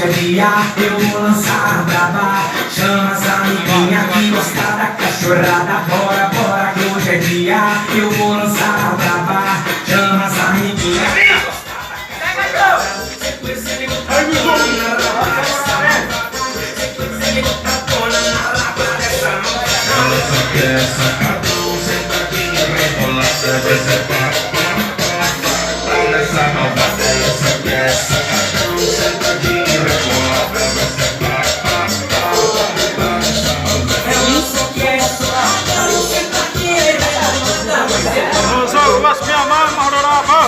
hoje é dia, eu vou lançar a braba. Chama as amiguinhas que gostar da cachorrada. Bora, bora, que hoje é dia, eu vou lançar a braba. Chama as amiguinhas que gostar da cachorrada. Depois ele botar tona na raba dessa malvada. Depois ele botar tona na raba dessa malvada. Ela só quer sacadão, sentadinha, rebolada, decepar. Nessa malvada, ela só quer sacadão, sentadinha, rebolada, decepar. Ela só quer sacadão, sentadinha, rebolada, decepar. Só gosto de amar, Maroraba.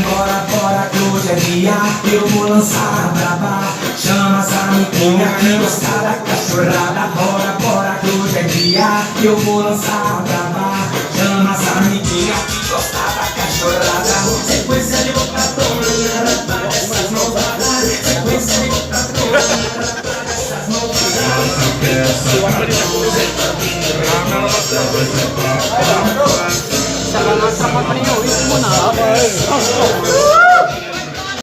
Bora, bora, que hoje é dia, eu vou lançar a braba. Chama as amiguinhas que gostar da cachorrada. Bora, bora, que hoje é dia, eu vou lançar a braba. Chama as amiguinhas que gostar da cachorrada. Sequência de botadona na raba dessas malvadas. Sequência de botadona na raba dessas malvadas. Sa mga kapatid nyo, ito mo na.